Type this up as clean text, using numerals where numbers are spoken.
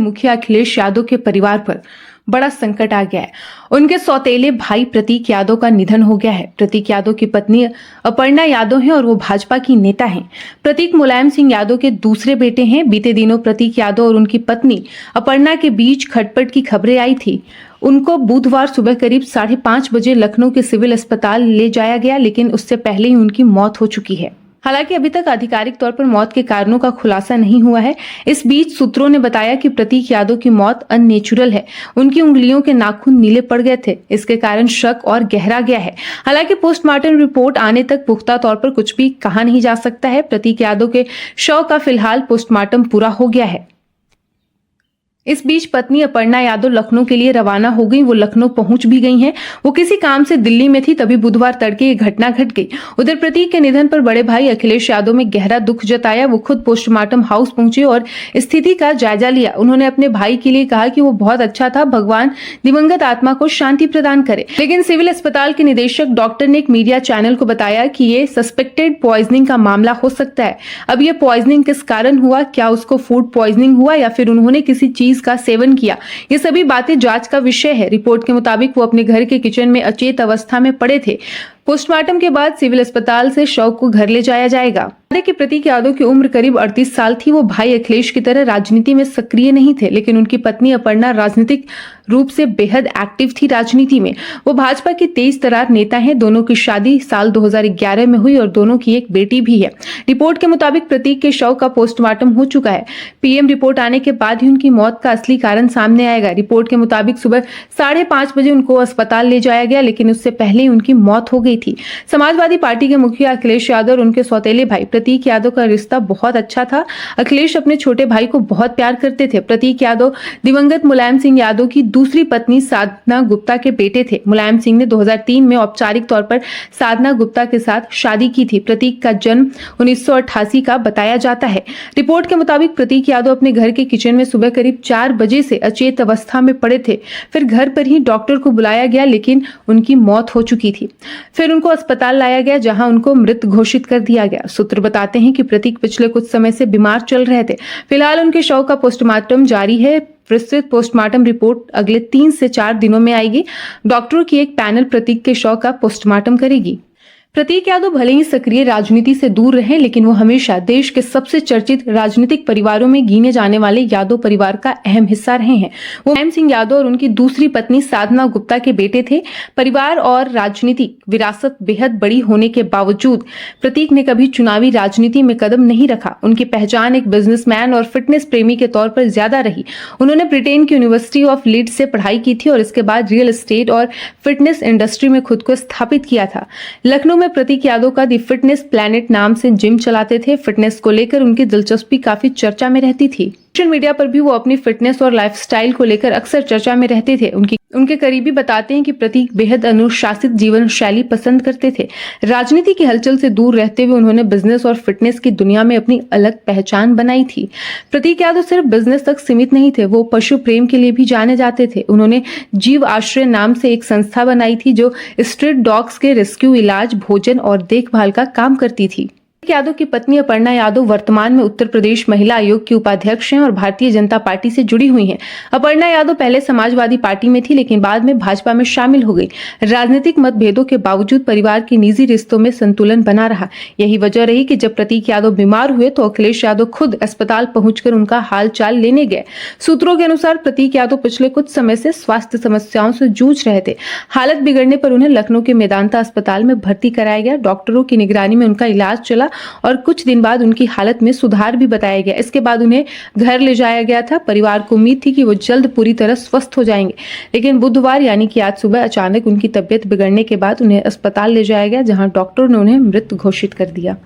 मुखिया अखिलेश यादव के परिवार पर बड़ा संकट आ गया है। उनके सौतेले भाई प्रतीक यादव का निधन हो गया है। प्रतीक यादव की पत्नी अपर्णा यादव हैं और वो भाजपा की नेता हैं। प्रतीक मुलायम सिंह यादव के दूसरे बेटे हैं। बीते दिनों प्रतीक यादव और उनकी पत्नी अपर्णा के बीच खटपट की खबरें आई थी। उनको बुधवार सुबह करीब 5:30 बजे लखनऊ के सिविल अस्पताल ले जाया गया, लेकिन उससे पहले ही उनकी मौत हो चुकी है। हालांकि अभी तक आधिकारिक तौर पर मौत के कारणों का खुलासा नहीं हुआ है। इस बीच सूत्रों ने बताया कि प्रतीक यादव की मौत अननेचुरल है। उनकी उंगलियों के नाखून नीले पड़ गए थे। इसके कारण शक और गहरा गया है। हालांकि पोस्टमार्टम रिपोर्ट आने तक पुख्ता तौर पर कुछ भी कहा नहीं जा सकता है। प्रतीक यादव के शव का फिलहाल पोस्टमार्टम पूरा हो गया है। इस बीच पत्नी अपर्णा यादव लखनऊ के लिए रवाना हो गई। वो लखनऊ पहुंच भी गई हैं। वो किसी काम से दिल्ली में थी, तभी बुधवार तड़के ये घटना घट गई। उधर प्रतीक के निधन पर बड़े भाई अखिलेश यादव में गहरा दुख जताया। वो खुद पोस्टमार्टम हाउस पहुंचे और स्थिति का जायजा लिया। उन्होंने अपने भाई के लिए कहा कि वो बहुत अच्छा था, भगवान दिवंगत आत्मा को शांति प्रदान करे। लेकिन सिविल अस्पताल के निदेशक डॉक्टर ने एक मीडिया चैनल को बताया कि ये सस्पेक्टेड पॉइजनिंग का मामला हो सकता है। अब ये पॉइजनिंग किस कारण हुआ, क्या उसको फूड पॉइजनिंग हुआ या फिर उन्होंने किसी चीज का सेवन किया, ये सभी बातें जांच का विषय है। रिपोर्ट के मुताबिक वो अपने घर के किचन में अचेत अवस्था में पड़े थे। पोस्टमार्टम के बाद सिविल अस्पताल से शव को घर ले जाया जाएगा। कि प्रतीक यादव की उम्र करीब 38 साल थी। वो भाई अखिलेश की तरह राजनीति में सक्रिय नहीं थे, लेकिन उनकी पत्नी अपर्णा राजनीतिक रूप से बेहद एक्टिव थी राजनीति में। वो भाजपा की तेज तर्रार नेता हैं। दोनों की शादी साल 2011 में हुई और दोनों की एक बेटी भी है। रिपोर्ट के मुताबिक प्रतीक के शव का पोस्टमार्टम हो चुका है। पीएम रिपोर्ट आने के बाद ही उनकी मौत का असली कारण सामने आएगा। रिपोर्ट के मुताबिक सुबह 5:30 बजे उनको अस्पताल ले जाया गया, लेकिन उससे पहले ही उनकी मौत हो गई थी। समाजवादी पार्टी के मुखिया अखिलेश यादव और उनके सौतेले भाई प्रतीक यादव का रिश्ता बहुत अच्छा था। अखिलेश अपने छोटे भाई को बहुत प्यार करते थे। प्रतीक यादव दिवंगत मुलायम सिंह यादव की दूसरी पत्नी साधना गुप्ता के बेटे थे। मुलायम सिंह ने 2003 में औपचारिक तौर पर साधना गुप्ता के साथ शादी की थी। प्रतीक का जन्म 1988 का बताया जाता है। रिपोर्ट के मुताबिक प्रतीक यादव अपने घर के किचन में सुबह करीब 4 बजे से अचेत अवस्था में पड़े थे। फिर घर पर ही डॉक्टर को बुलाया गया, लेकिन उनकी मौत हो चुकी थी। फिर उनको अस्पताल लाया गया, जहां उनको मृत घोषित कर दिया गया। सूत्र बताते हैं कि प्रतीक पिछले कुछ समय से बीमार चल रहे थे। फिलहाल उनके शव का पोस्टमार्टम जारी है। विस्तृत पोस्टमार्टम रिपोर्ट अगले 3 से 4 दिनों में आएगी। डॉक्टरों की एक पैनल प्रतीक के शव का पोस्टमार्टम करेगी। प्रतीक यादव भले ही सक्रिय राजनीति से दूर रहे, लेकिन वो हमेशा देश के सबसे चर्चित राजनीतिक परिवारों में गिने जाने वाले यादव परिवार का अहम हिस्सा रहे हैं। वो मुलायम सिंह यादव और उनकी दूसरी पत्नी साधना गुप्ता के बेटे थे। परिवार और राजनीतिक विरासत बेहद बड़ी होने के बावजूद प्रतीक ने कभी चुनावी राजनीति में कदम नहीं रखा। उनकी पहचान एक बिजनेसमैन और फिटनेस प्रेमी के तौर पर ज्यादा रही। उन्होंने ब्रिटेन की यूनिवर्सिटी ऑफ लीड्स से पढ़ाई की थी और इसके बाद रियल एस्टेट और फिटनेस इंडस्ट्री में खुद को स्थापित किया था। लखनऊ में प्रतीक यादव का दी फिटनेस प्लैनेट नाम से जिम चलाते थे। फिटनेस को लेकर उनकी दिलचस्पी काफी चर्चा में रहती थी। सोशल मीडिया पर भी वो अपनी फिटनेस और लाइफस्टाइल को लेकर अक्सर चर्चा में रहते थे। उनके करीबी बताते हैं कि प्रतीक बेहद अनुशासित जीवन शैली पसंद करते थे। राजनीति की हलचल से दूर रहते हुए उन्होंने बिजनेस और फिटनेस की दुनिया में अपनी अलग पहचान बनाई थी। प्रतीक यादव सिर्फ बिजनेस तक सीमित नहीं थे, वो पशु प्रेम के लिए भी जाने जाते थे। उन्होंने जीव आश्रय नाम से एक संस्था बनाई थी जो स्ट्रीट डॉग्स के रेस्क्यू, इलाज, भोजन और देखभाल का काम करती थी। यादव की पत्नी अपर्णा यादव वर्तमान में उत्तर प्रदेश महिला आयोग की उपाध्यक्ष हैं और भारतीय जनता पार्टी से जुड़ी हुई हैं। अपर्णा यादव पहले समाजवादी पार्टी में थी, लेकिन बाद में भाजपा में शामिल हो गई। राजनीतिक मतभेदों के बावजूद परिवार के निजी रिश्तों में संतुलन बना रहा। यही वजह रही कि जब प्रतीक यादव बीमार हुए तो अखिलेश यादव खुद अस्पताल पहुंचकर उनका हाल चाल लेने गए। सूत्रों के अनुसार प्रतीक यादव पिछले कुछ समय से स्वास्थ्य समस्याओं से जूझ रहे थे। हालत बिगड़ने पर उन्हें लखनऊ के मेदांता अस्पताल में भर्ती कराया गया। डॉक्टरों की निगरानी में उनका इलाज चला और कुछ दिन बाद उनकी हालत में सुधार भी बताया गया। इसके बाद उन्हें घर ले जाया गया था। परिवार को उम्मीद थी कि वो जल्द पूरी तरह स्वस्थ हो जाएंगे, लेकिन बुधवार यानी कि आज सुबह अचानक उनकी तबीयत बिगड़ने के बाद उन्हें अस्पताल ले जाया गया, जहां डॉक्टरों ने उन्हें मृत घोषित कर दिया।